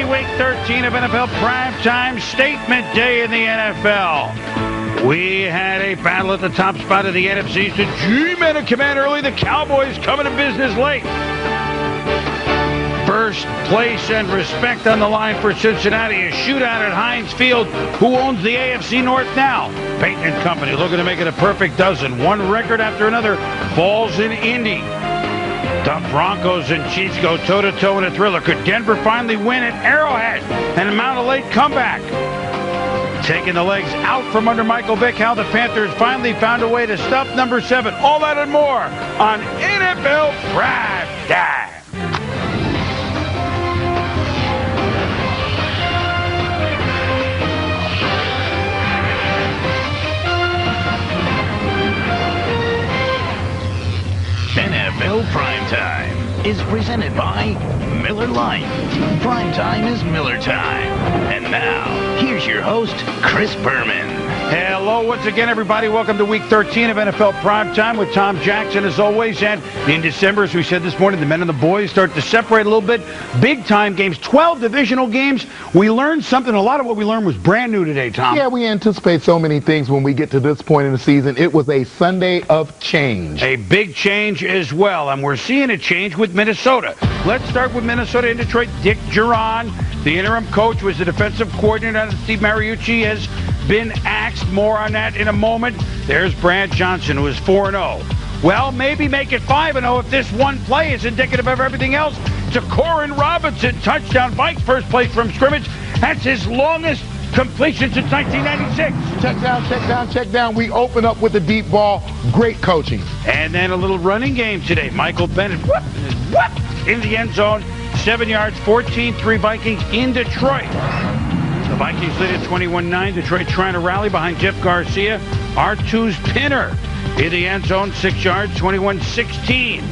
Week 13 of NFL Primetime Statement Day in the NFL. We had a battle at the top spot of the NFC. The G-Men in command early. The Cowboys coming to business late. First place and respect on the line for Cincinnati. A shootout at Heinz Field. Who owns the AFC North now? Peyton and Company looking to make it a perfect dozen. One record after another falls in Indy. The Broncos and Chiefs go toe-to-toe in a thriller. Could Denver finally win at Arrowhead and mount a late comeback? Taking the legs out from under Michael Vick, how the Panthers finally found a way to stuff number 7. All that and more on NFL Prime Time. NFL Primetime is presented by Miller Lite. Primetime is Miller time. And now, here's your host, Chris Berman. Hello once again, everybody. Welcome to Week 13 of NFL Primetime with Tom Jackson, as always. And in December, as we said this morning, the men and the boys start to separate a little bit. Big-time games, 12 divisional games. We learned something. A lot of what we learned was brand new today, Tom. Yeah, we anticipate so many things when we get to this point in the season. It was a Sunday of change. A big change as well, and we're seeing a change with Minnesota. Let's start with Minnesota and Detroit. Dick Duran, the interim coach, was the defensive coordinator, and Steve Mariucci has been axed. More on that in a moment. There's Brad Johnson, who is 4-0. Well, maybe make it 5-0 if this one play is indicative of everything else. It's a Corin Robinson touchdown. Vikes first place from scrimmage. That's his longest completion since 1996. Check down, check down, check down. We open up with the deep ball. Great coaching. And then a little running game today. Michael Bennett in the end zone. 7 yards, 14-3 Vikings in Detroit. The Vikings lead at 21-9. Detroit trying to rally behind Jeff Garcia. R2's pinner in the end zone, 6 yards, 21-16.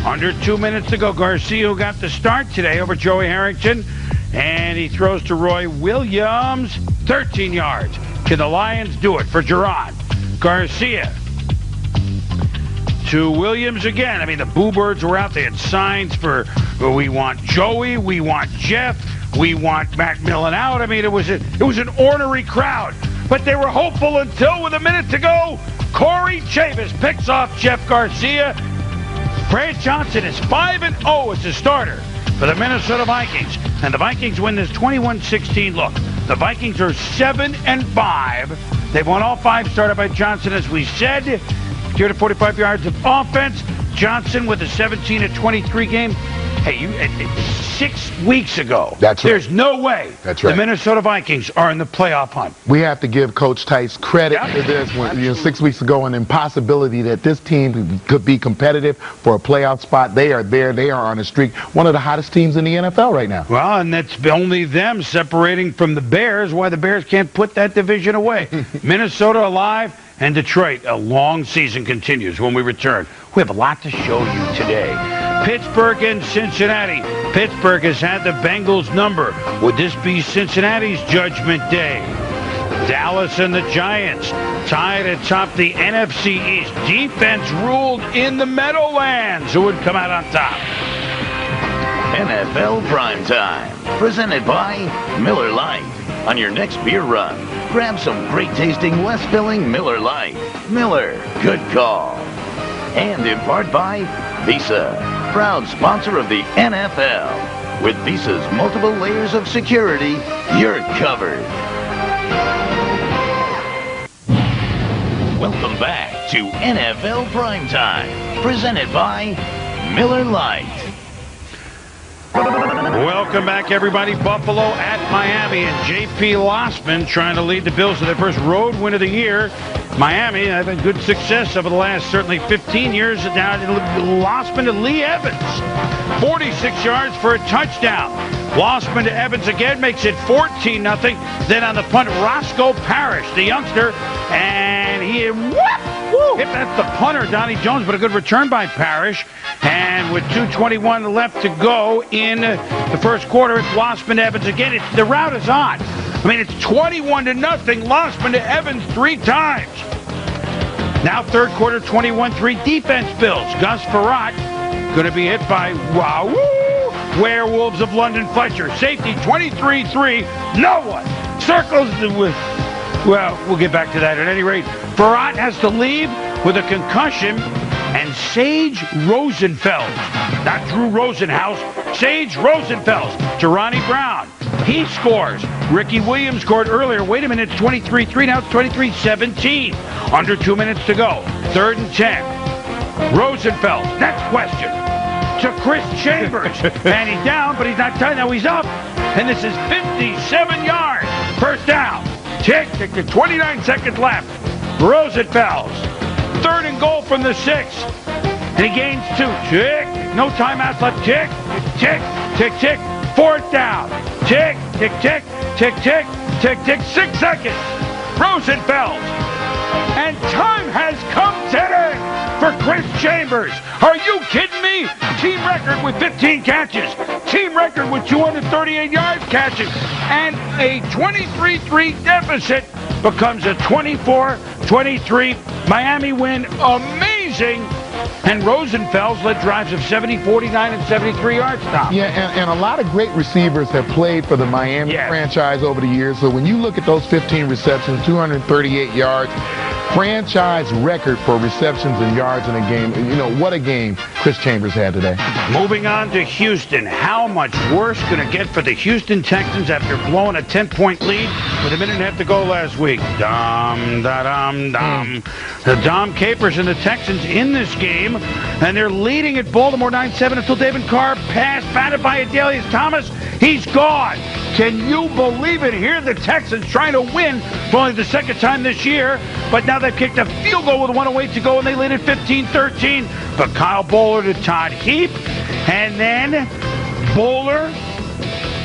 Under 2 minutes to go. Garcia, who got the start today over Joey Harrington, and he throws to Roy Williams, 13 yards. Can the Lions do it for Duran? Garcia to Williams again. I mean, the Boo Birds were out. They had signs for, we want Joey, we want Jeff, we want Matt Millen out. I mean, it was an ornery crowd. But they were hopeful until, with a minute to go, Corey Chavis picks off Jeff Garcia. Brad Johnson is 5-0 as a starter for the Minnesota Vikings. And the Vikings win this 21-16. Look, the Vikings are 7-5. They've won all 5, started by Johnson, as we said. 245 yards of offense. Johnson with a 17-23 game. Hey, 6 weeks ago. That's right. There's no way the Minnesota Vikings are in the playoff hunt. We have to give Coach Tice credit for this. When, 6 weeks ago, an impossibility that this team could be competitive for a playoff spot. They are there. They are on a streak. One of the hottest teams in the NFL right now. Well, and that's only them separating from the Bears. Why the Bears can't put that division away. Minnesota alive. And Detroit, a long season continues when we return. We have a lot to show you today. Pittsburgh and Cincinnati. Pittsburgh has had the Bengals number. Would this be Cincinnati's judgment day? Dallas and the Giants tied atop the NFC East. Defense ruled in the Meadowlands. Who would come out on top? NFL Primetime, presented by Miller Lite. On your next beer run, grab some great-tasting, less-filling Miller Lite. Miller, good call. And in part by Visa, proud sponsor of the NFL. With Visa's multiple layers of security, you're covered. Welcome back to NFL Primetime, presented by Miller Lite. Welcome back, everybody. Buffalo at Miami, and J.P. Lossman trying to lead the Bills to their first road win of the year. Miami having good success over the last, certainly, 15 years. Now, Lossman to Lee Evans. 46 yards for a touchdown. Lossman to Evans again makes it 14-0. Then on the punt, Roscoe Parrish, the youngster, and he hit that's the punter, Donnie Jones, but a good return by Parrish. And with 2:21 left to go in the first quarter, it's Lossman to Evans again. The route is on. I mean, it's 21-0. Lossman to Evans 3 times. Now third quarter, 21-3 defense Bills. Gus Farrat going to be hit by Werewolves of London Fletcher. Safety 23-3. No one. Circles with... Well, we'll get back to that. At any rate, Barat has to leave with a concussion. And Sage Rosenfels, not Drew Rosenhaus, Sage Rosenfels to Ronnie Brown. He scores. Ricky Williams scored earlier. Wait a minute, it's 23-3. Now it's 23-17. Under 2 minutes to go. 3rd and 10. Rosenfels, next question, to Chris Chambers. And he's down, but he's not done. Now he's up. And this is 57 yards. First down. Tick, 29 seconds left. Rosenfels. 3rd and goal from the 6. And he gains 2. Tick. No timeouts left. Tick. Tick. Tick. Tick. 4th down. Tick. Tick. Tick. Tick. Tick. Tick. Tick. 6 seconds. Rosenfels. And time has come today for Chris Chambers. Are you kidding me? Team record with 15 catches. Team record with 238 yards catches. And a 23-3 deficit becomes a 24-23 Miami win. Amazing. And Rosenfels led drives of 70, 49, and 73 yards, Tom. Yeah, and a lot of great receivers have played for the Miami franchise over the years. So when you look at those 15 receptions, 238 yards, franchise record for receptions and yards in a game. You know, what a game Chris Chambers had today. Moving on to Houston. How much worse going to get for the Houston Texans after blowing a 10-point lead with a minute and a half to go last week? The Dom Capers and the Texans in this game, and they're leading at Baltimore 9-7 until David Carr pass batted by Adelius Thomas. He's gone. Can you believe it? Here the Texans trying to win for only the 2nd time this year, but now they've kicked a field goal with 1:08 to go, and they lead at 15-13. But Kyle Bowler to Todd Heap, and then Bowler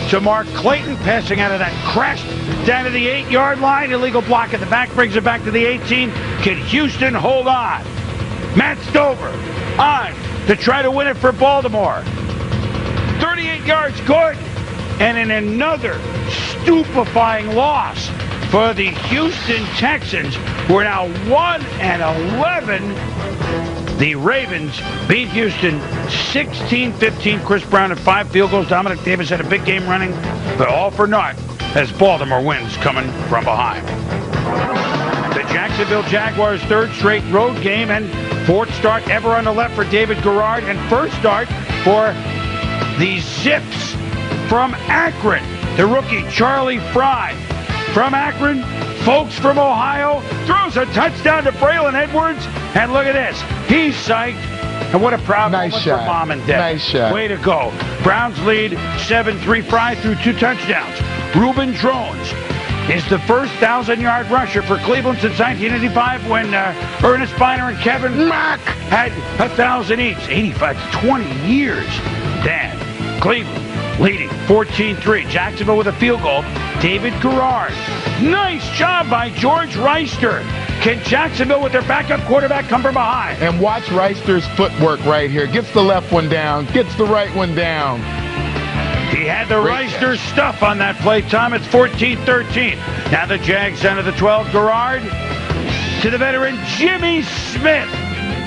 to Mark Clayton, passing out of that crest down to the 8-yard line. Illegal block at the back, brings it back to the 18. Can Houston hold on? Matt Stover on to try to win it for Baltimore. 38 yards, good. And in another stupefying loss for the Houston Texans, who are now 1-11. The Ravens beat Houston 16-15. Chris Brown had 5 field goals. Dominic Davis had a big game running, but all for naught as Baltimore wins coming from behind. The Jacksonville Jaguars' 3rd straight road game and 4th start ever on the left for David Garrard, and 1st start for the Zips from Akron. The rookie Charlie Fry from Akron. Folks from Ohio throws a touchdown to Braylon Edwards, and look at this. He's psyched. And what a proud moment for Mom and Dad. Nice shot. Way to go. Browns lead 7-3. Fry threw 2 touchdowns. Ruben Drones is the first 1,000-yard rusher for Cleveland since 1985 when Ernest Biner and Kevin Mack had 1,000 each. 85 to 20 years. Dan, Cleveland leading 14-3. Jacksonville with a field goal. David Garrard. Nice job by George Reister. Can Jacksonville with their backup quarterback come from behind? And watch Reister's footwork right here. Gets the left one down, gets the right one down. He had the Reister stuff on that play, Tom. It's 14-13. Now the Jags down to the 12. Garrard to the veteran Jimmy Smith.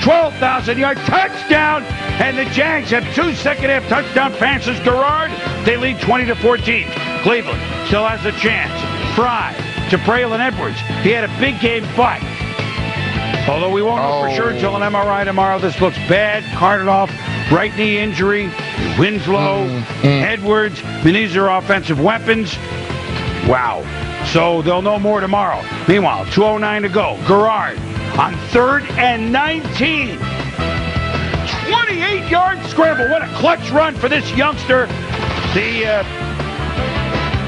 12,000-yard touchdown. And the Jags have 2 second-half touchdown passes. Garrard, they lead 20-14. Cleveland still has a chance. Fry to Braylon Edwards. He had a big game, but although we won't know for sure until an MRI tomorrow, this looks bad. Carted off, right knee injury. Winslow, Edwards. I mean, these are offensive weapons. Wow. So they'll know more tomorrow. Meanwhile, 2:09 to go. Garrard on 3rd and 19. 28-yard scramble. What a clutch run for this youngster. The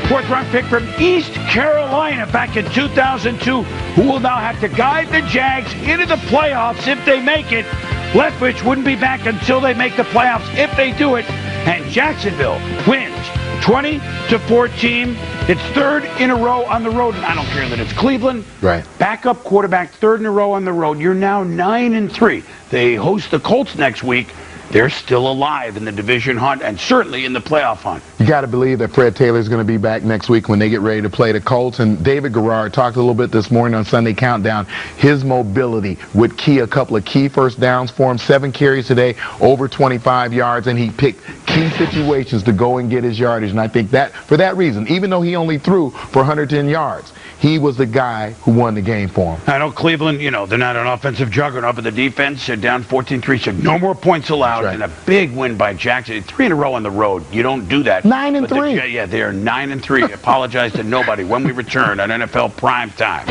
4th-round pick from East Carolina back in 2002, who will now have to guide the Jags into the playoffs if they make it. Leftwich wouldn't be back until they make the playoffs if they do it. And Jacksonville wins 20-14. It's 3rd in a row on the road. And I don't care that it's Cleveland. Right. Backup quarterback, 3rd in a row on the road. You're now 9-3. They host the Colts next week. They're still alive in the division hunt and certainly in the playoff hunt. You got to believe that Fred Taylor's going to be back next week when they get ready to play the Colts. And David Garrard talked a little bit this morning on Sunday Countdown. His mobility would key a couple of key first downs for him. 7 carries today, over 25 yards, and he picked key situations to go and get his yardage. And I think that for that reason, even though he only threw for 110 yards, he was the guy who won the game for him. I know Cleveland, they're not an offensive juggernaut, but the defense, they're down 14-3, so no more points allowed, and a big win by Jackson. 3 in a row on the road. You don't do that. 9-3. Yeah, they are 9-3. Apologize to nobody when we return on NFL Primetime.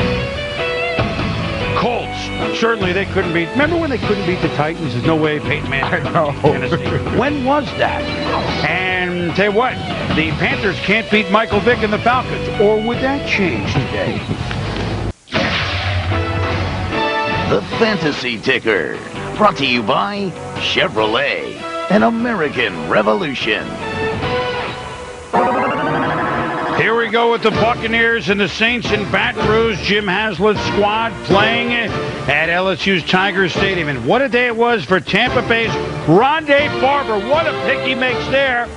Colts, certainly they couldn't beat. Remember when they couldn't beat the Titans? There's no way Peyton Manning could beat Tennessee. When was that? And tell you what, the Panthers can't beat Michael Vick and the Falcons. Or would that change today? The Fantasy Ticker, brought to you by Chevrolet, an American Revolution. Here we go with the Buccaneers and the Saints in Baton Rouge. Jim Haslett's squad playing at LSU's Tiger Stadium. And what a day it was for Tampa Bay's Rondé Barber. What a pick he makes there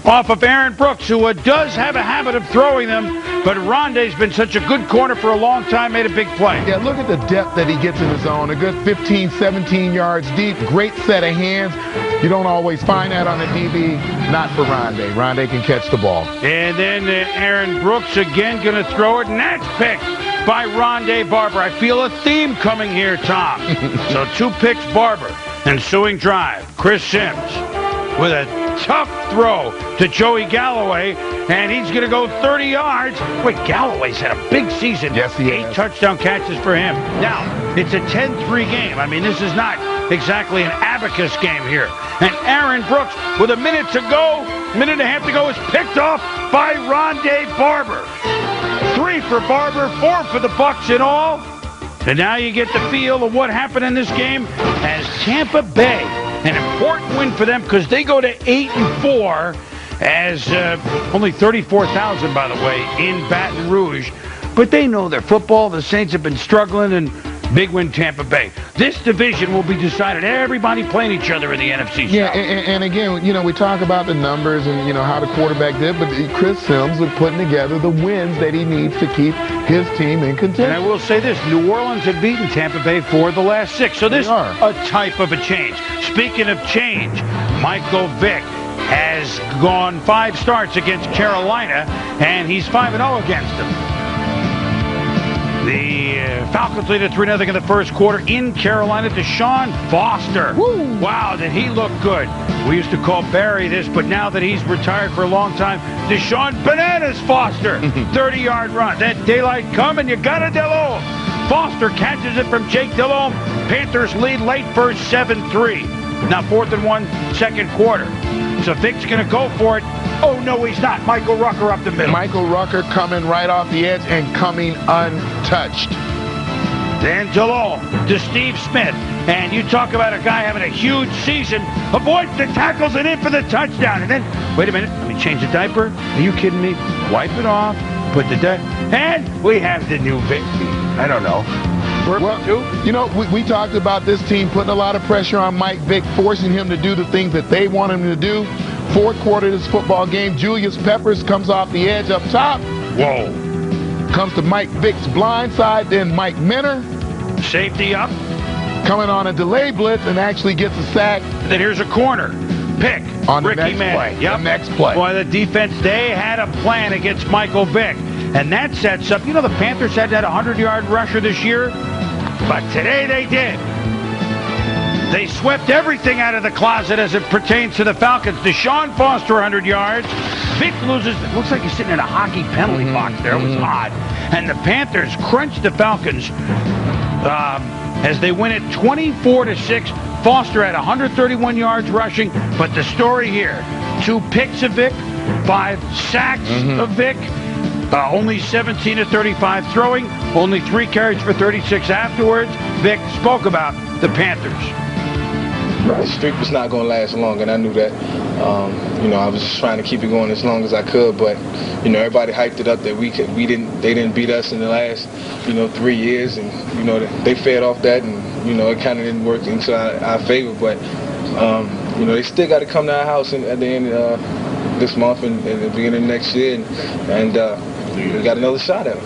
off of Aaron Brooks, who does have a habit of throwing them. But Rondé's been such a good corner for a long time, made a big play. Yeah, look at the depth that he gets in the zone. A good 15, 17 yards deep. Great set of hands. You don't always find that on a DB. Not for Rondé. Rondé can catch the ball. And then Aaron Brooks again going to throw it, and that's picked by Rondé Barber. I feel a theme coming here, Tom. So 2 picks, Barber. Ensuing drive, Chris Sims with a tough throw to Joey Galloway, and he's going to go 30 yards. Wait, Galloway's had a big season. Yes, he has. 8 touchdown catches for him. Now, it's a 10-3 game. I mean, this is not exactly an abacus game here. And Aaron Brooks, with a minute and a half to go, is picked off by Rondé Barber. 3 for Barber, 4 for the Bucs in all. And now you get the feel of what happened in this game as Tampa Bay, an important win for them because they go to 8-4 as only 34,000, by the way, in Baton Rouge. But they know their football. The Saints have been struggling, and big win Tampa Bay. This division will be decided. Everybody playing each other in the NFC South. Yeah, and again, we talk about the numbers and, how the quarterback did, but Chris Sims is putting together the wins that he needs to keep his team in contention. And I will say this, New Orleans have beaten Tampa Bay for the last 6, so this is a type of a change. Speaking of change, Michael Vick has gone 5 starts against Carolina, and he's 5-0 against them. The Falcons lead at 3-0 in the first quarter in Carolina. Deshaun Foster. Woo. Wow, did he look good. We used to call Barry this, but now that he's retired for a long time, Deshaun Bananas Foster. 30-yard run. That daylight coming, you got to Delhomme. Foster catches it from Jake Delhomme. Panthers lead late first 7-3. Now 4th and 1, second quarter. So Vic's going to go for it. Oh, no, he's not. Michael Rucker up the middle. Michael Rucker coming right off the edge and coming untouched. Dan Delhomme to Steve Smith. And you talk about a guy having a huge season. Avoids the tackles and in for the touchdown. And then, wait a minute, let me change the diaper. Are you kidding me? Wipe it off. Put the and we have the new Vic. I don't know. Well, we talked about this team putting a lot of pressure on Mike Vick, forcing him to do the things that they want him to do. 4th quarter of this football game, Julius Peppers comes off the edge up top. Whoa. Comes to Mike Vick's blind side, then Mike Minner. Safety up. Coming on a delay blitz and actually gets a sack. Then here's a corner. Pick. On the Ricky next Manning. play. Yep. The next play. Boy, the defense, they had a plan against Michael Vick. And that sets up, the Panthers had that 100-yard rusher this year. But today they did. They swept everything out of the closet as it pertains to the Falcons. Deshaun Foster, 100 yards. Vic loses. It looks like he's sitting in a hockey penalty box there. It was odd. And the Panthers crunched the Falcons as they win it 24-6. Foster had 131 yards rushing. But the story here, 2 picks of Vic, 5 sacks of Vic. Only 17 of 35 throwing, only 3 carries for 36 afterwards. Vic spoke about the Panthers. The streak was not going to last long, and I knew that. I was just trying to keep it going as long as I could, but everybody hyped it up that they didn't beat us in the last 3 years, and they fed off that, and it kind of didn't work into our favor. But they still got to come to our house at the end of this month and at the beginning of next year, and we got another shot at it.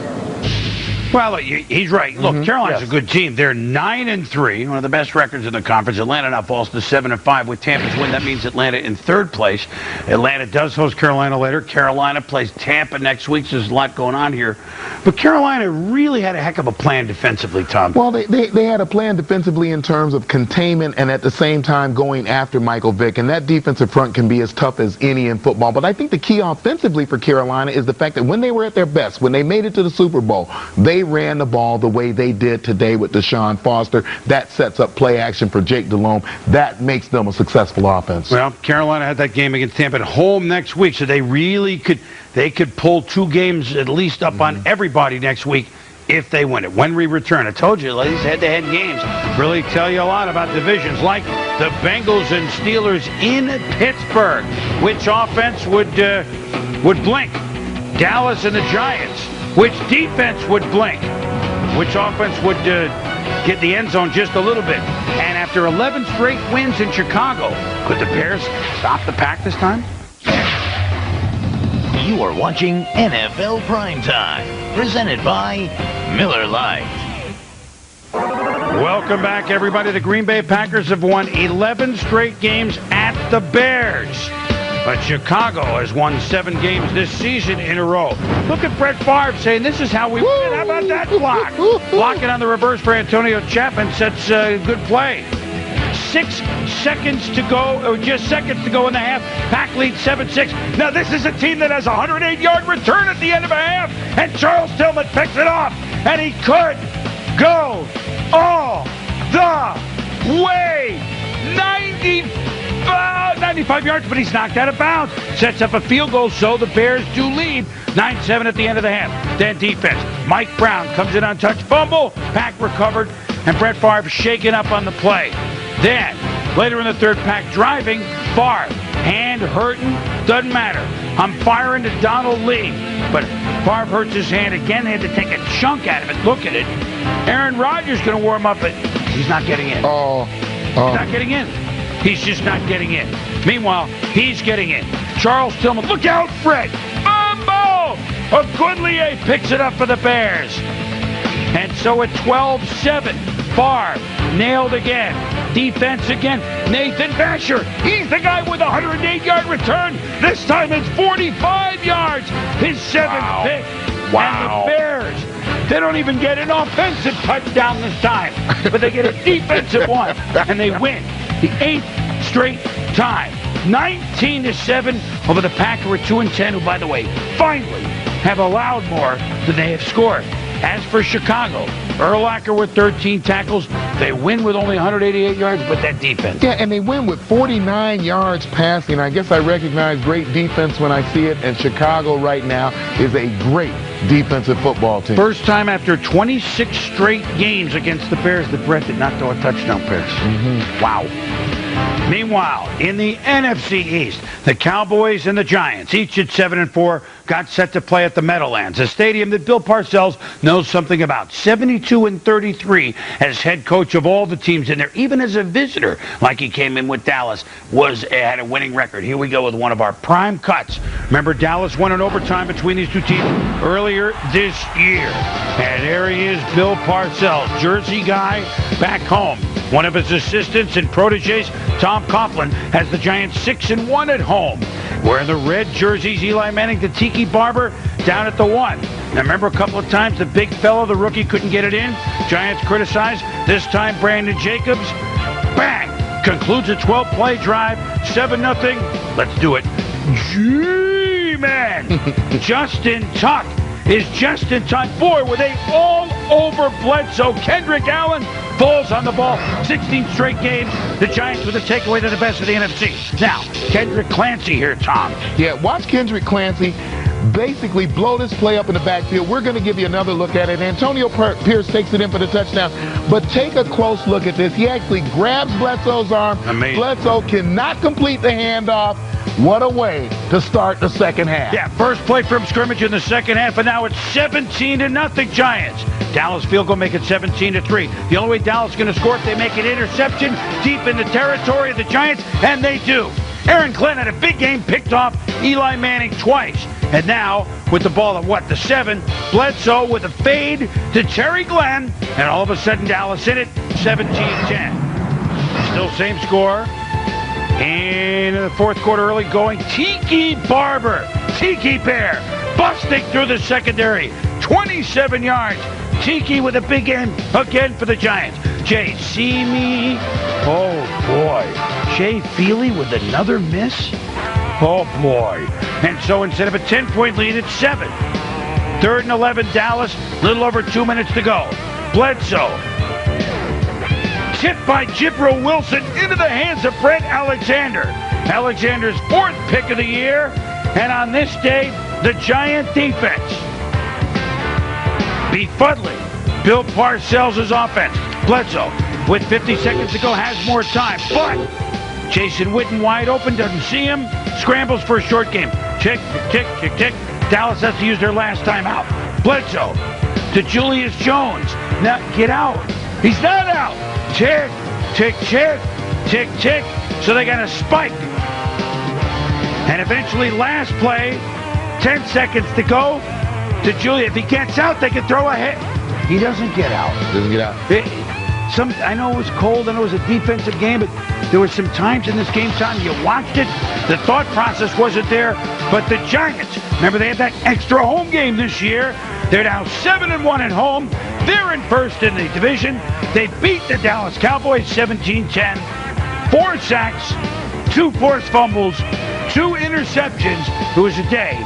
Well, he's right. Look, Carolina's a good team. They're 9-3, one of the best records in the conference. Atlanta now falls to 7-5 with Tampa's win. That means Atlanta in third place. Atlanta does host Carolina later. Carolina plays Tampa next week, so there's a lot going on here. But Carolina really had a heck of a plan defensively, Tom. Well, they had a plan defensively in terms of containment and at the same time going after Michael Vick. And that defensive front can be as tough as any in football. But I think the key offensively for Carolina is the fact that when they were at their best, when they made it to the Super Bowl, they ran the ball the way they did today with Deshaun Foster. That sets up play action for Jake Delhomme. That makes them a successful offense. Well, Carolina had that game against Tampa at home next week, so they really could pull 2 games at least up on everybody next week if they win it. When we return, I told you, these head-to-head games really tell you a lot about divisions, like the Bengals and Steelers in Pittsburgh. Which offense would blink? Dallas and the Giants. Which defense would blink? Which offense would get the end zone just a little bit? And after 11 straight wins in Chicago, could the Bears stop the Pack this time? You are watching NFL Primetime, presented by Miller Lite. Welcome back, everybody. The Green Bay Packers have won 11 straight games at the Bears. But Chicago has won 7 games this season in a row. Look at Brett Favre saying, this is how we win. How about that block? Blocking on the reverse for Antonio Chapman sets a good play. 6 seconds to go, or just seconds to go in the half. Pack lead 7-6. Now this is a team that has a 108-yard return at the end of a half. And Charles Tillman picks it off. And he could go all the way. 95 yards, but he's knocked out of bounds. Sets up a field goal, so the Bears do lead 9-7 at the end of the half. Then defense. Mike Brown comes in untouched, fumble. Pack recovered, and Brett Favre shaken up on the play. Then, later in the third, Pack driving. Favre, hand hurting, doesn't matter. I'm firing to Donald Lee, but Favre hurts his hand again. They had to take a chunk out of it. Look at it. Aaron Rodgers going to warm up, but he's not getting in. He's not getting in. He's just not getting in. Meanwhile, he's getting in. Charles Tillman, look out, Fred! Mambo! Ogunlier picks it up for the Bears. And so at 12-7, Favre nailed again. Defense again. Nathan Vasher, he's the guy with a 108-yard return. This time it's 45 yards. His 7th pick. And the Bears, they don't even get an offensive touchdown this time, but they get a defensive one, and they win the 8th straight time. 19-7 over the Pack, who are 2-10, who, by the way, finally have allowed more than they have scored. As for Chicago, Urlacher with 13 tackles. They win with only 188 yards, but that defense. Yeah, and they win with 49 yards passing. I guess I recognize great defense when I see it, and Chicago right now is a great defensive football team. First time after 26 straight games against the Bears that Brett did not throw a touchdown pass. Wow. Meanwhile, in the NFC East, the Cowboys and the Giants, each at 7-4, got set to play at the Meadowlands, a stadium that Bill Parcells knows something about. 72-33 as head coach of all the teams in there, even as a visitor, like he came in with Dallas, had a winning record. Here we go with one of our prime cuts. Remember, Dallas won in overtime between these two teams earlier this year. And there he is, Bill Parcells, Jersey guy back home. One of his assistants and proteges, Tom Coughlin, has the Giants 6-1 at home. Wearing the red jerseys, Eli Manning, the Tiki Barber, down at the 1. Now remember a couple of times the big fella, the rookie, couldn't get it in? Giants criticized. This time Brandon Jacobs, bang! Concludes a 12-play drive, 7-0. Let's do it. G-Man! Justin Tuck is just in time. Boy, were they all over Bledsoe. Kendrick Allen falls on the ball. 16 straight games. The Giants with a takeaway to the best of the NFC. Now, Kendrick Clancy here, Tom. Yeah, watch Kendrick Clancy basically blow this play up in the backfield. We're going to give you another look at it. Antonio Pierce takes it in for the touchdown. But take a close look at this. He actually grabs Bledsoe's arm. Amazing. Bledsoe cannot complete the handoff. What a way to start the second half. Yeah, first play from scrimmage in the second half, and now it's 17-0 Giants. Dallas field goal make it 17-3. The only way Dallas is going to score if they make an interception deep in the territory of the Giants, and they do. Aaron Glenn had a big game, picked off Eli Manning twice. And now with the ball at the 7. Bledsoe with a fade to Terry Glenn, and all of a sudden Dallas in it, 17-10. Still same score. And in the fourth quarter early going, Tiki Barber, Tiki Bear, busting through the secondary, 27 yards. Tiki with a big game again for the Giants. Jay Seamy, oh boy. Jay Feely with another miss. Oh boy. And so instead of a 10-point lead, it's 7. 3rd and 11, Dallas, little over 2 minutes to go. Bledsoe. Tipped by Jibro Wilson into the hands of Brent Alexander. Alexander's 4th pick of the year. And on this day, the Giant defense befuddling Bill Parcells' offense. Bledsoe, with 50 seconds to go, has more time. But Jason Witten wide open, doesn't see him. Scrambles for a short game. Tick, tick, tick, tick. Dallas has to use their last timeout. Bledsoe to Julius Jones. Now, get out. He's not out. Tick, tick, tick, tick, tick. So they got a spike. And eventually, last play, 10 seconds to go to Julius. If he gets out, they can throw a hit. He doesn't get out. Doesn't get out. I know it was cold. I know it was a defensive game, but there were some times in this game time you watched it. The thought process wasn't there. But the Giants, remember they had that extra home game this year. They're now 7-1 at home. They're in first in the division. They beat the Dallas Cowboys 17-10. 4 sacks, 2 forced fumbles, 2 interceptions. It was a day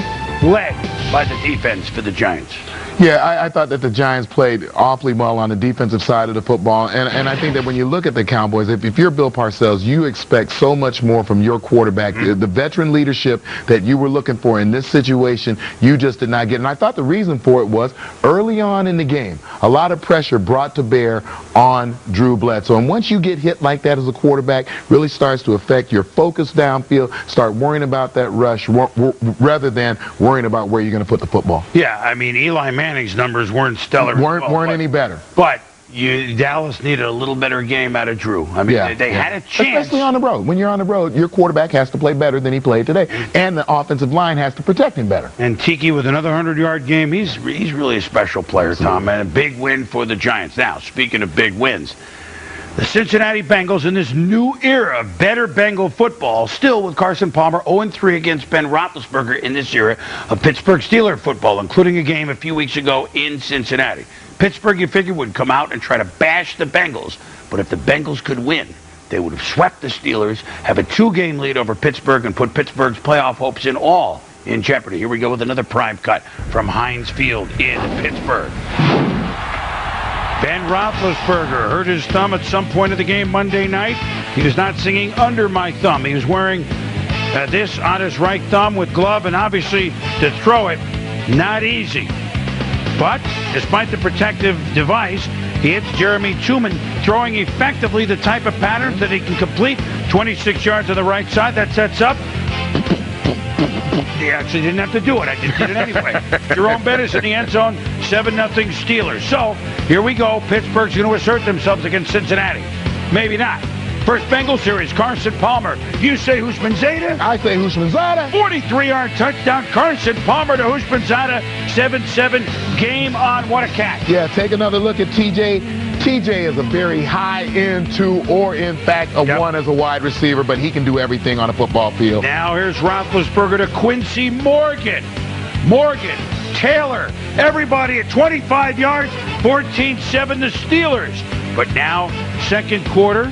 led by the defense for the Giants. Yeah, I thought that the Giants played awfully well on the defensive side of the football. And I think that when you look at the Cowboys, if you're Bill Parcells, you expect so much more from your quarterback. The veteran leadership that you were looking for in this situation, you just did not get. And I thought the reason for it was early on in the game, a lot of pressure brought to bear on Drew Bledsoe. And once you get hit like that as a quarterback, really starts to affect your focus downfield, start worrying about that rush rather than worrying about where you're going to put the football. Yeah, I mean, Eli Manning's numbers weren't stellar. Weren't any better. But Dallas needed a little better game out of Drew. I mean, they had a chance. Especially on the road. When you're on the road, your quarterback has to play better than he played today. And the offensive line has to protect him better. And Tiki with another 100-yard game. He's really a special player, Tom. And a big win for the Giants. Now, speaking of big wins, the Cincinnati Bengals in this new era of better Bengal football, still with Carson Palmer 0-3 against Ben Roethlisberger in this era of Pittsburgh Steelers football, including a game a few weeks ago in Cincinnati. Pittsburgh, you figure, would come out and try to bash the Bengals. But if the Bengals could win, they would have swept the Steelers, have a 2-game lead over Pittsburgh, and put Pittsburgh's playoff hopes in jeopardy. Here we go with another prime cut from Heinz Field in Pittsburgh. Ben Roethlisberger hurt his thumb at some point of the game Monday night. He was not singing Under My Thumb. He was wearing this on his right thumb with glove, and obviously to throw it, not easy. But despite the protective device, he hits Jeremy Tuman, throwing effectively the type of pattern that he can complete. 26 yards on the right side. That sets up. He actually didn't have to do it. I just did it anyway. Jerome Bettis in the end zone, 7-0 Steelers. So, here we go. Pittsburgh's going to assert themselves against Cincinnati. Maybe not. First Bengal series, Carson Palmer. You say Houshmandzadeh? I say Houshmandzadeh. 43-yard touchdown, Carson Palmer to Houshmandzadeh. 7-7, game on. What a catch. Yeah, take another look at TJ. TJ is a very high end 2, or in fact a 1 as a wide receiver, but he can do everything on a football field. Now here's Roethlisberger to Quincy Morgan. Morgan, Taylor, everybody at 25 yards, 14-7 the Steelers. But now, second quarter,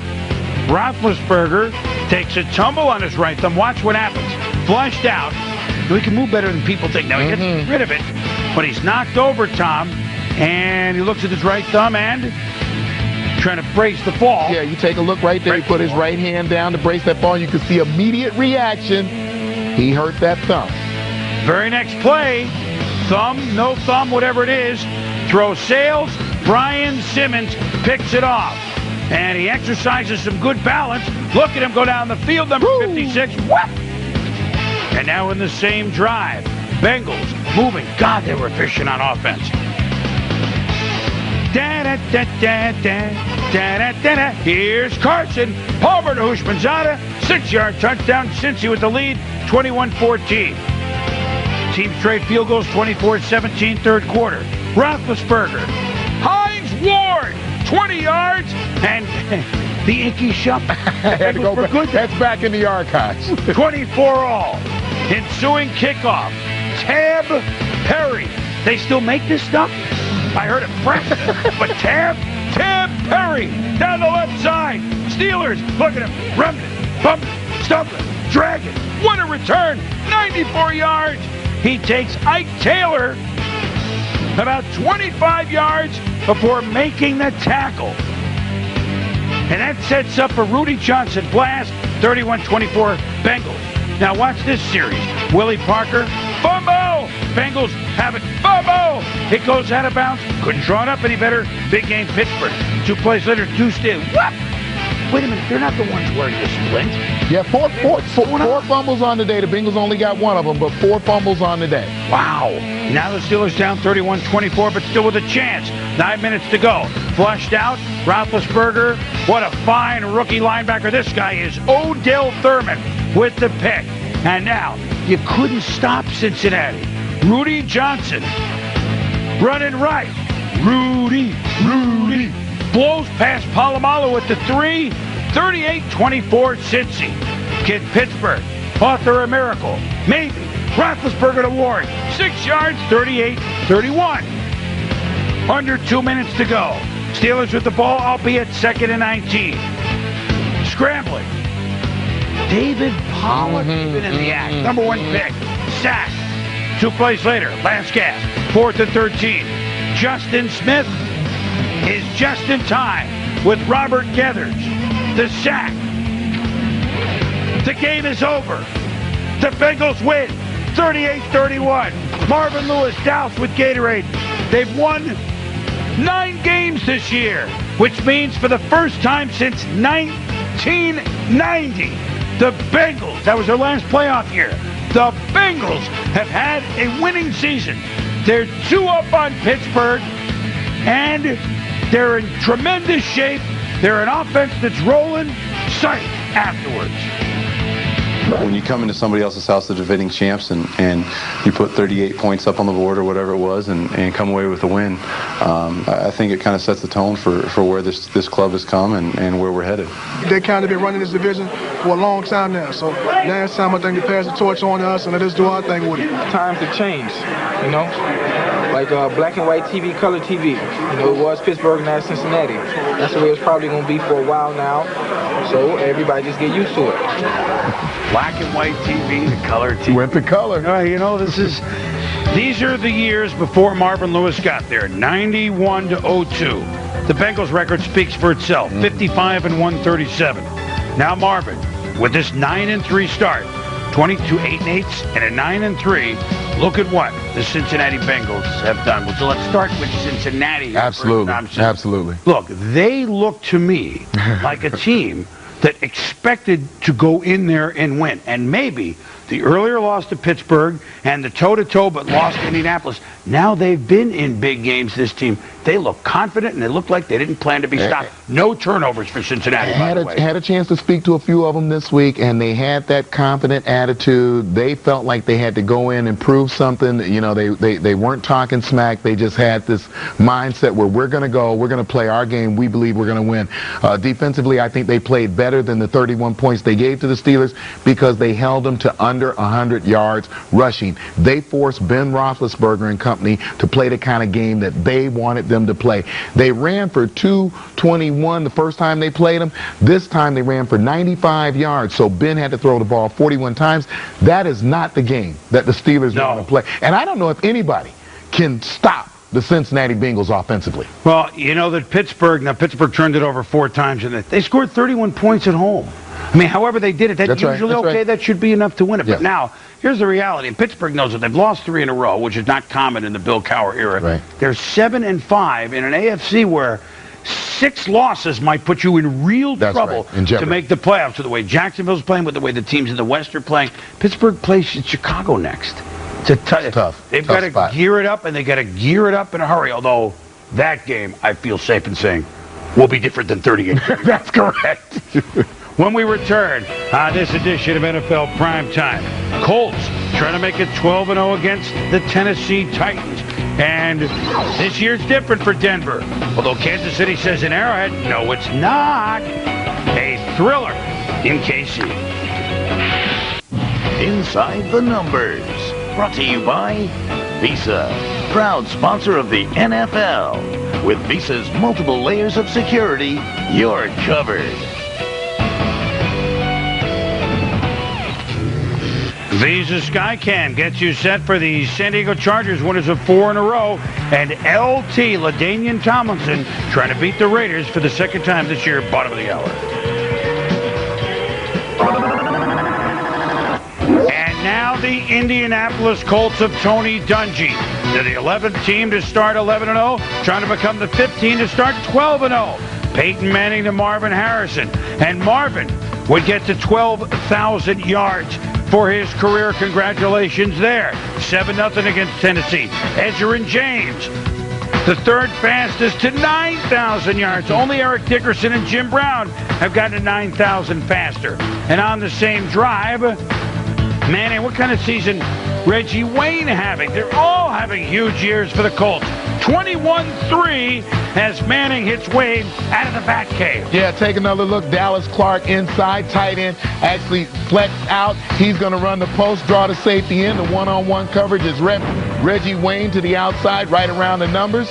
Roethlisberger takes a tumble on his right thumb. Watch what happens. Flushed out. He can move better than people think. Now he gets rid of it, but he's knocked over, Tom, and he looks at his right thumb and trying to brace the fall. Yeah, you take a look right there. He put his right hand down to brace that fall. You can see immediate reaction. He hurt that thumb. Very next play, thumb, no thumb, whatever it is, throw sails. Brian Simmons picks it off. And he exercises some good balance. Look at him go down the field, number 56. What? And now in the same drive, Bengals moving. God, they were efficient on offense. Here's Carson Palmer to Houshmandzadeh. 6-yard touchdown. Cincy with the lead, 21-14. Teams trade field goals 24-17 third quarter. Roethlisberger. Hines Ward. 20 yards. And the Inky Shump. Had to go back. Good. That's back in the archives. 24 all. Ensuing kickoff. Tab Perry. They still make this stuff? I heard it fresh. But Tab Perry down the left side. Steelers, look at him. Rumbling, bumping, stumbling, dragging. What a return. 94 yards. He takes Ike Taylor about 25 yards before making the tackle. And that sets up a Rudy Johnson blast. 31-24 Bengals. Now watch this series. Willie Parker, fumble. Bengals have it. Fumble. It goes out of bounds. Couldn't draw it up any better. Big game Pittsburgh. 2 plays later, 2 steals. What? Wait a minute. They're not the ones wearing the splint. Yeah, four fumbles on the day. The Bengals only got one of them, but 4 fumbles on the day. Wow. Now the Steelers down 31-24, but still with a chance. 9 minutes to go. Flushed out. Roethlisberger. What a fine rookie linebacker. This guy is Odell Thurman with the pick. And now you couldn't stop Cincinnati. Rudy Johnson running right. Rudy. Blows past Polamalu at the 3. 38-24 Cincy. Kid Pittsburgh. Author a miracle. Maybe. Roethlisberger to Ward. 6 yards, 38-31. Under 2 minutes to go. Steelers with the ball, albeit 2nd and 19. Scrambling. David Pollack even in the act. Number 1 pick. Sack. 2 plays later. Last gasp. 4th and 13. Justin Smith is just in time with Robert Geathers. The sack. The game is over. The Bengals win 38-31. Marvin Lewis doused with Gatorade. They've won 9 games this year, which means for the first time since 1990, the Bengals, that was their last playoff year, the Bengals have had a winning season. They're 2 up on Pittsburgh, and they're in tremendous shape. They're an offense that's rolling. Sight afterwards. When you come into somebody else's house, the defending champs, and you put 38 points up on the board or whatever it was and come away with a win, I think it kind of sets the tone for where this club has come and where we're headed. They kind of been running this division for a long time now, so now it's time I think to pass the torch on to us and let us do our thing with it. Times have changed, you know, like black and white TV, color TV. You know, it was Pittsburgh, now it's Cincinnati. That's the way it's probably going to be for a while now, so everybody just get used to it. Black and white TV, the color TV. Went to color. You know, these are the years before Marvin Lewis got there, 91-02. The Bengals record speaks for itself, 55-137. Now Marvin, with this 9-3 start, 22 8-8 and a 9-3. Look at what the Cincinnati Bengals have done. So let's start with Cincinnati. Absolutely. Look, they look to me like a team that expected to go in there and win. And maybe the earlier loss to Pittsburgh and the toe-to-toe but lost to Indianapolis, now they've been in big games, this team. They look confident, and they look like they didn't plan to be stopped. No turnovers for Cincinnati, by the way. Had a chance to speak to a few of them this week, and they had that confident attitude. They felt like they had to go in and prove something. You know, they weren't talking smack. They just had this mindset where we're going to go, we're going to play our game, we believe we're going to win. Defensively, I think they played better than the 31 points they gave to the Steelers because they held them to under 100 yards rushing. They forced Ben Roethlisberger and company to play the kind of game that they wanted them to play. They ran for 221 the first time they played them. This time they ran for 95 yards, so Ben had to throw the ball 41 times. That is not the game that the Steelers want to play. And I don't know if anybody can stop the Cincinnati Bengals offensively. Well, you know that Pittsburgh turned it over 4 times, and they scored 31 points at home. I mean, however they did it, that's usually okay. Right. That should be enough to win it. Yeah. But now, here's the reality. And Pittsburgh knows that they've lost 3 in a row, which is not common in the Bill Cowher era. Right. They're 7-5 in an AFC where 6 losses might put you in real trouble to make the playoffs. With the way Jacksonville's playing, with the way the teams in the West are playing, Pittsburgh plays Chicago next. It's tough. They've got to gear it up, and they got to gear it up in a hurry. Although that game, I feel safe in saying, will be different than 38. That's correct. when we return on this edition of NFL Primetime. Colts trying to make it 12-0 against the Tennessee Titans. And this year's different for Denver. Although Kansas City says in Arrowhead, no, it's not. A thriller in KC. Inside the Numbers. Brought to you by Visa, proud sponsor of the NFL. With Visa's multiple layers of security, you're covered. Visa SkyCam gets you set for the San Diego Chargers, winners of 4 in a row, and LT LaDainian Tomlinson trying to beat the Raiders for the second time this year, bottom of the hour. And now the Indianapolis Colts of Tony Dungy. They're the 11th team to start 11-0, trying to become the 15th to start 12-0. Peyton Manning to Marvin Harrison, and Marvin would get to 12,000 yards for his career. Congratulations there. 7-0 against Tennessee. Edgerrin James, the third fastest to 9,000 yards. Only Eric Dickerson and Jim Brown have gotten to 9,000 faster. And on the same drive, Manning, what kind of season Reggie Wayne having? They're all having huge years for the Colts. 21-3 as Manning hits Wayne out of the Batcave. Yeah, take another look. Dallas Clark inside, tight end, actually flexed out. He's going to run the post, draw the safety in. The one-on-one coverage is Reggie Wayne to the outside, right around the numbers.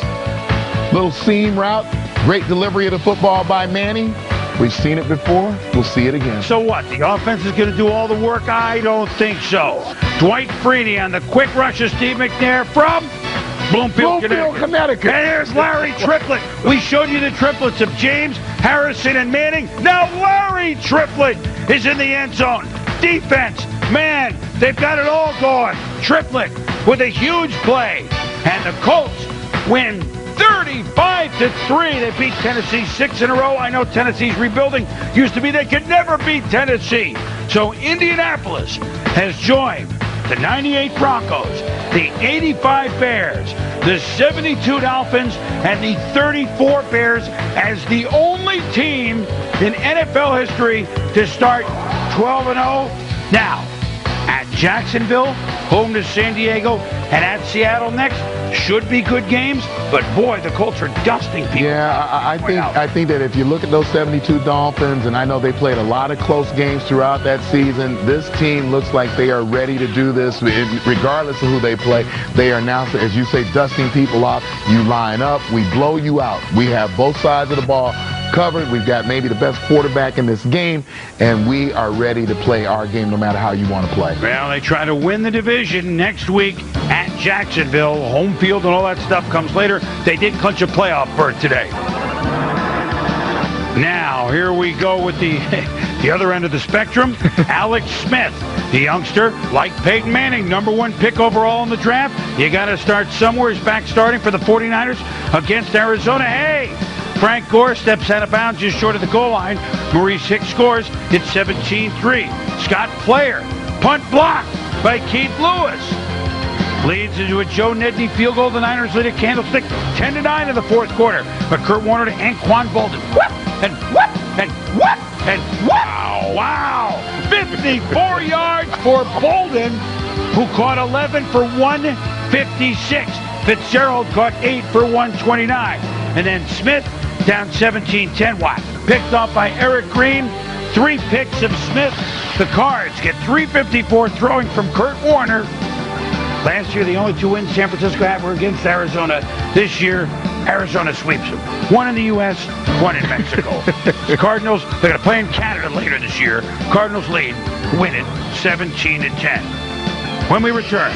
Little seam route. Great delivery of the football by Manning. We've seen it before. We'll see it again. So what? The offense is going to do all the work? I don't think so. Dwight Freeney on the quick rush of Steve McNair from Bloomfield, Connecticut. And here's Larry Triplett. We showed you the triplets of James, Harrison, and Manning. Now Larry Triplett is in the end zone. Defense, man, they've got it all going. Triplett with a huge play. And the Colts win 35-3. They beat Tennessee 6 in a row. I know Tennessee's rebuilding. Used to be they could never beat Tennessee. So Indianapolis has joined the 98 Broncos, the 85 Bears, the 72 Dolphins, and the 34 Bears as the only team in NFL history to start 12-0. Now, at Jacksonville, home to San Diego, and at Seattle next. Should be good games, but boy, the Colts are dusting people. Yeah, I think that if you look at those 72 Dolphins, and I know they played a lot of close games throughout that season, this team looks like they are ready to do this regardless of who they play. They are now, as you say, dusting people off. You line up, we blow you out. We have both sides of the ball covered. We've got maybe the best quarterback in this game, and we are ready to play our game no matter how you want to play. Well, they try to win the division next week at Jacksonville. Home field and all that stuff comes later. They did clinch a playoff berth today. Now, here we go with the other end of the spectrum. Alex Smith, the youngster, like Peyton Manning, #1 pick overall in the draft. You got to start somewhere. He's back starting for the 49ers against Arizona. Hey! Frank Gore steps out of bounds just short of the goal line. Maurice Hicks scores. It's 17-3. Scott Player, punt blocked by Keith Lewis. Leads into a Joe Nedney field goal. The Niners lead at Candlestick 10-9 in the fourth quarter. But Kurt Warner to Anquan Bolden. Whoop! And whoop! And whoop! And whoop! Wow! 54 yards for Bolden, who caught 11 for 156. Fitzgerald caught 8 for 129. And then Smith down 17-10. Watt. Picked off by Eric Green. 3 picks of Smith. The Cards get 354 throwing from Kurt Warner. Last year, the only 2 wins San Francisco had were against Arizona. This year, Arizona sweeps them. 1 in the U.S., 1 in Mexico. The Cardinals, they're going to play in Canada later this year. Cardinals lead, win it, 17-10. When we return,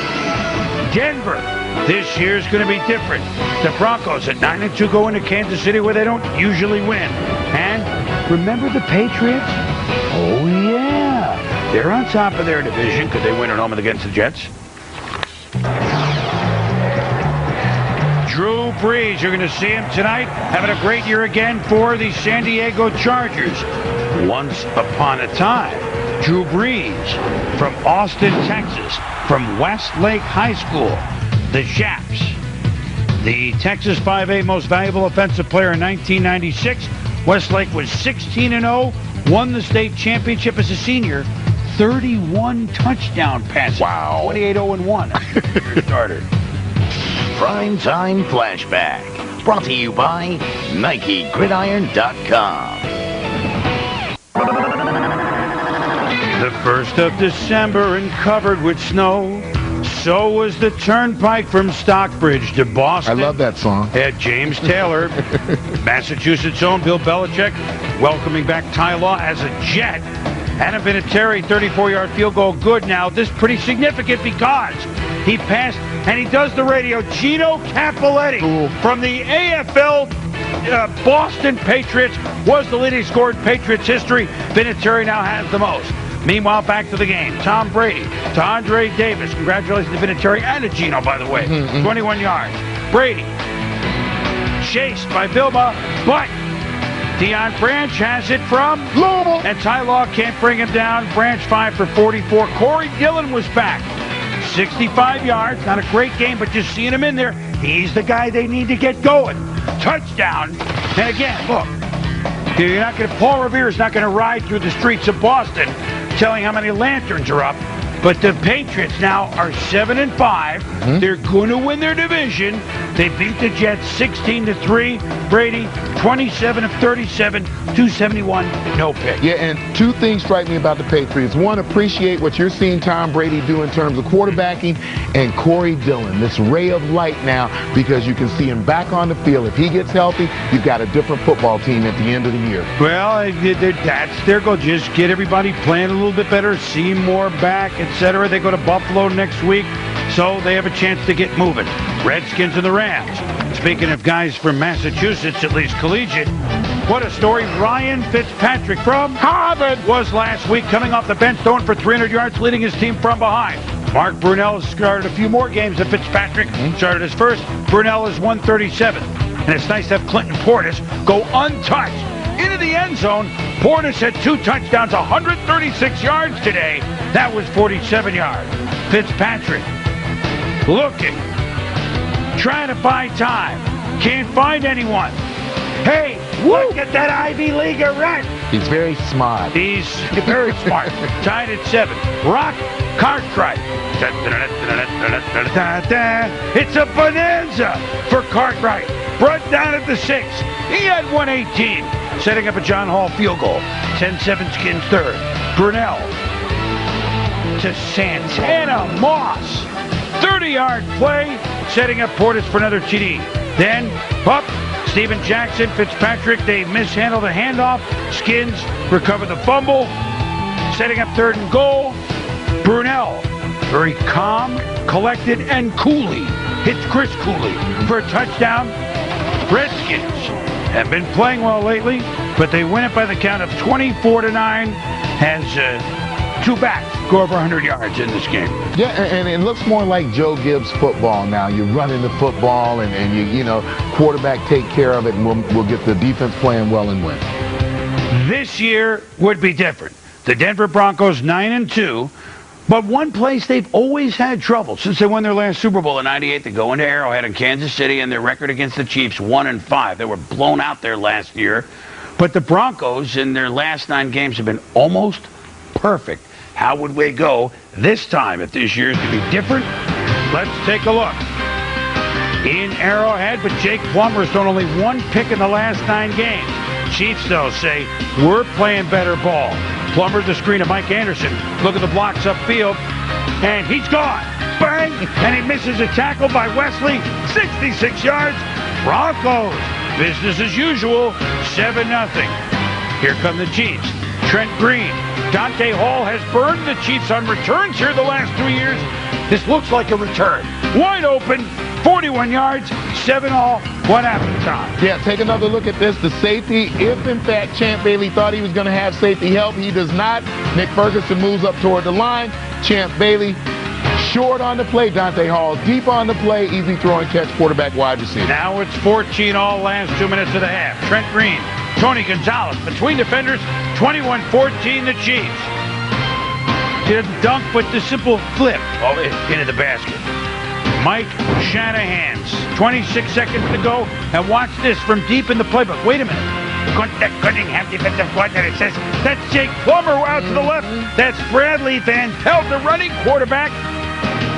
Denver. This year's going to be different. The Broncos at 9-2 go into Kansas City where they don't usually win. And remember the Patriots? Oh, yeah. They're on top of their division. Could they win at home against the Jets? Drew Brees, you're going to see him tonight, having a great year again for the San Diego Chargers. Once upon a time, Drew Brees from Austin, Texas, from Westlake High School. The Japs, the Texas 5A most valuable offensive player in 1996. Westlake was 16-0, won the state championship as a senior. 31 touchdown passes. Wow. 28-0-1. Starter. Primetime Flashback. Brought to you by NikeGridiron.com. The 1st of December and covered with snow. So was the turnpike from Stockbridge to Boston. I love that song. Had James Taylor, Massachusetts' own Bill Belichick, welcoming back Ty Law as a Jet. And a Vinatieri 34-yard field goal good now. This pretty significant because he passed, and he does the radio. Gino Cappelletti from the AFL Boston Patriots was the leading scorer in Patriots history. Vinatieri now has the most. Meanwhile, back to the game. Tom Brady to Andre Davis. Congratulations to Vinatieri and to Gino, by the way. 21 yards. Brady chased by Vilma, but Deion Branch has it from Louisville. And Ty Law can't bring him down. Branch 5 for 44. Corey Dillon was back. 65 yards. Not a great game, but just seeing him in there, he's the guy they need to get going. Touchdown. And again, look, you're not going to, Paul Revere's not going to ride through the streets of Boston telling how many lanterns are up. But the Patriots now are 7-5. They're going to win their division. They beat the Jets 16-3. Brady 27 of 37, 271, no pick. Yeah, and two things strike me about the Patriots. One, appreciate what you're seeing Tom Brady do in terms of quarterbacking, and Corey Dillon, this ray of light now, because you can see him back on the field. If he gets healthy, you've got a different football team at the end of the year. Well, that's their goal. Just get everybody playing a little bit better, see more back, etc. They go to Buffalo next week, so they have a chance to get moving. Redskins and the Rams. Speaking of guys from Massachusetts, at least collegiate, what a story. Ryan Fitzpatrick from Harvard was last week coming off the bench, throwing for 300 yards, leading his team from behind. Mark Brunell has started a few more games than Fitzpatrick. Started his first. Brunell is 137. And it's nice to have Clinton Portis go untouched into the end zone. Portis had 2 touchdowns, 136 yards today. That was 47 yards. Fitzpatrick looking, trying to buy time. Can't find anyone. Hey, look at that Ivy Leaguer rat. He's very smart. He's very smart. Tied at 7. Rock Cartwright. It's a bonanza for Cartwright. Brought down at the 6. He had 118. Setting up a John Hall field goal. 10-7 Skins third. Brunell to Santana Moss. 30-yard play. Setting up Portis for another TD. Then up. Steven Jackson, Fitzpatrick, they mishandle the handoff. Skins recover the fumble. Setting up 3rd and goal. Brunell, very calm, collected, and Cooley hits Chris Cooley for a touchdown. Redskins have been playing well lately, but they win it by the count of 24-9. Has 2 backs go over 100 yards in this game. Yeah, and it looks more like Joe Gibbs football now. You're running the football, and you know, quarterback take care of it, and we'll get the defense playing well and win. This year would be different. The Denver Broncos 9-2, but one place they've always had trouble since they won their last Super Bowl in '98. They go into Arrowhead in Kansas City, and their record against the Chiefs 1-5. They were blown out there last year, but the Broncos in their last 9 games have been almost perfect. How would we go this time if this year's to be different? Let's take a look. In Arrowhead, but Jake Plummer's thrown only 1 pick in the last 9 games. Chiefs, though, say, we're playing better ball. Plummer the screen of Mike Anderson. Look at the blocks upfield, and he's gone. Bang! And he misses a tackle by Wesley. 66 yards. Broncos, business as usual, 7-0. Here come the Chiefs. Trent Green. Dante Hall has burned the Chiefs on returns here the last 2 years. This looks like a return. Wide open, 41 yards, 7-all, 1 after time. Yeah, take another look at this. The safety, if in fact Champ Bailey thought he was going to have safety help, he does not. Nick Ferguson moves up toward the line. Champ Bailey short on the play. Dante Hall deep on the play. Easy throw and catch, quarterback wide receiver. Now it's 14 all last 2 minutes of the half. Trent Green, Tony Gonzalez between defenders, 21-14 the Chiefs. Did a dunk, but the simple flip into the basket. Mike Shanahan's 26 seconds to go, and watch this from deep in the playbook. Wait a minute. Cunningham, defensive coordinator, says that's Jake Plummer out to the left. That's Bradley Van Pelt, the running quarterback,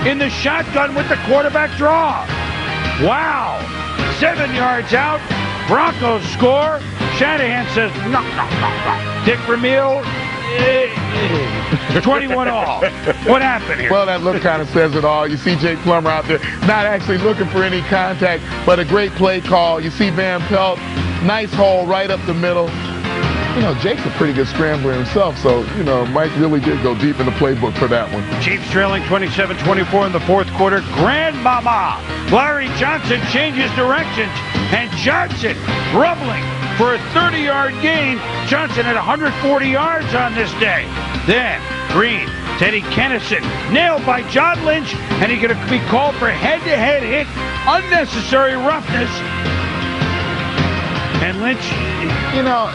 in the shotgun with the quarterback draw. Wow. 7 yards out. Broncos score. Shanahan says, no. Dick Vermeil, 21 all. What happened here? Well, that look kind of says it all. You see Jake Plummer out there not actually looking for any contact, but a great play call. You see Van Pelt, nice hole right up the middle. You know, Jake's a pretty good scrambler himself, so, you know, Mike really did go deep in the playbook for that one. Chiefs trailing 27-24 in the fourth quarter. Grandmama Larry Johnson changes directions, and Johnson rumbling for a 30-yard gain. Johnson had 140 yards on this day. Then Green, Teddy Kennison, nailed by John Lynch, and he's going to be called for head-to-head hit, unnecessary roughness. And Lynch, you know,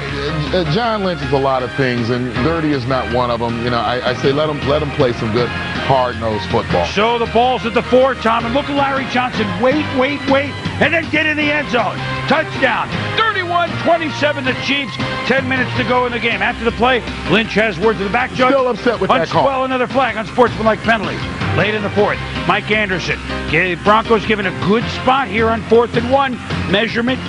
John Lynch is a lot of things, and dirty is not one of them. You know, I say let him play some good hard-nosed football. So the ball's at the 4, Tom, and look at Larry Johnson. Wait, and then get in the end zone. Touchdown. 31-27 the Chiefs. 10 minutes to go in the game. After the play, Lynch has word to the back judge. Still upset with that call. Well, another flag, unsportsmanlike penalty. Late in the fourth, Mike Anderson. Broncos given a good spot here on 4th and 1. Measurement.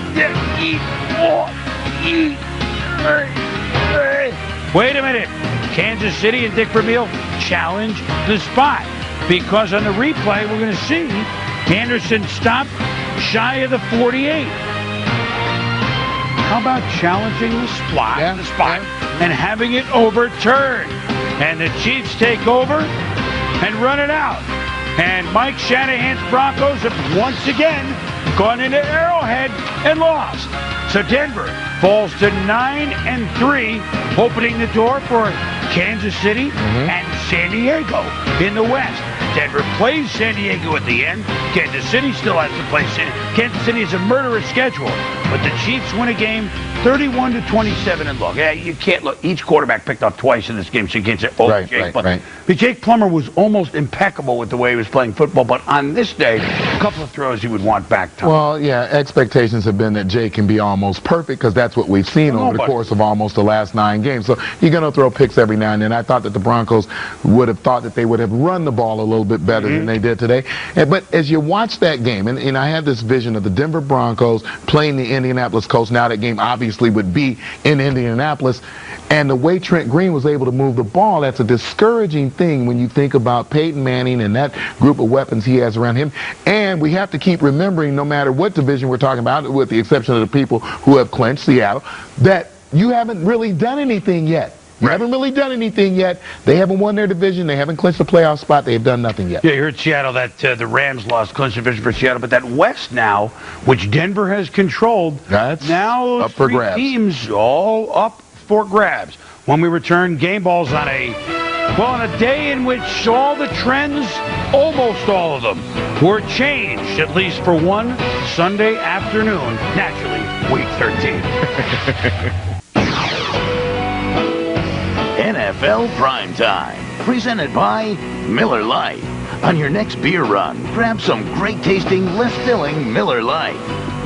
Wait a minute. Kansas City and Dick Vermeil challenge the spot, because on the replay we're going to see Anderson stopped shy of the 48. How about challenging the spot, and having it overturned? And the Chiefs take over and run it out. And Mike Shanahan's Broncos have once again gone into Arrowhead and lost. So Denver falls to 9-3, opening the door for Kansas City and San Diego in the West. Denver plays San Diego at the end. Kansas City still has to play Kansas City is a murderous schedule, but the Chiefs win a game 31-27. And look, you can't look. Each quarterback picked off twice in this game, so you can't say, Jake. But Jake Plummer was almost impeccable with the way he was playing football. But on this day, a couple of throws he would want back. Tom. Well, yeah, expectations have been that Jake can be almost perfect, because that's what we've seen over the course of almost the last 9 games. So you're going to throw picks every now and then. I thought that the Broncos would have thought that they would have run the ball a little bit better than they did today. But as you watch that game, and I had this vision of the Denver Broncos playing the Indianapolis Colts. Now that game obviously would be in Indianapolis. And the way Trent Green was able to move the ball, that's a discouraging thing when you think about Peyton Manning and that group of weapons he has around him. And we have to keep remembering, no matter what division we're talking about, with the exception of the people who have clinched, Seattle, that you haven't really done anything yet. You haven't really done anything yet. They haven't won their division. They haven't clinched the playoff spot. They have done nothing yet. Yeah, you heard Seattle that the Rams lost clinched division for Seattle, but that West now, which Denver has controlled, that's now up for grabs. Teams all up for grabs. When we return, game balls on a day in which all the trends, almost all of them, were changed, at least for one Sunday afternoon. Naturally, week 13. NFL Primetime, presented by Miller Lite. On your next beer run, grab some great-tasting, less-filling Miller Lite.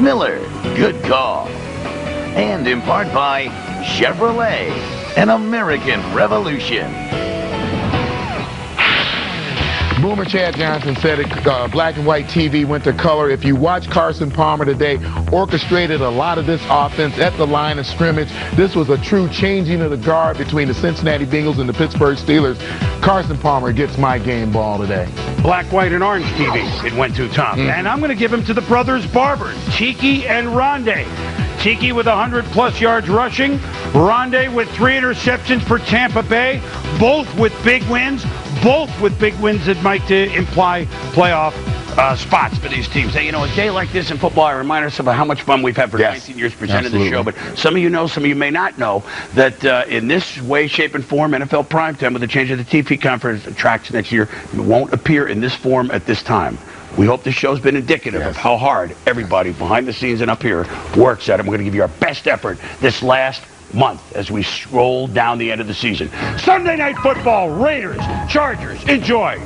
Miller, good call. And in part by Chevrolet, an American Revolution. Boomer Chad Johnson said it, black and white TV went to color. If you watch Carson Palmer today, orchestrated a lot of this offense at the line of scrimmage. This was a true changing of the guard between the Cincinnati Bengals and the Pittsburgh Steelers. Carson Palmer gets my game ball today. Black, white, and orange TV it went to, Tom. And I'm going to give him to the brothers Barbers, Tiki and Rondé. Tiki with 100-plus yards rushing. Rondé with 3 interceptions for Tampa Bay. Both with big wins. Both with big wins that might imply playoff spots for these teams. Hey, you know, a day like this in football, I remind us about how much fun we've had for 19 years presenting the show. But some of you know, some of you may not know, that in this way, shape, and form, NFL Primetime, with the change of the TV conference tracks next year, it won't appear in this form at this time. We hope this show's been indicative of how hard everybody behind the scenes and up here works at it. We're going to give you our best effort this last month as we scroll down the end of the season. Sunday Night Football, Raiders, Chargers, enjoy.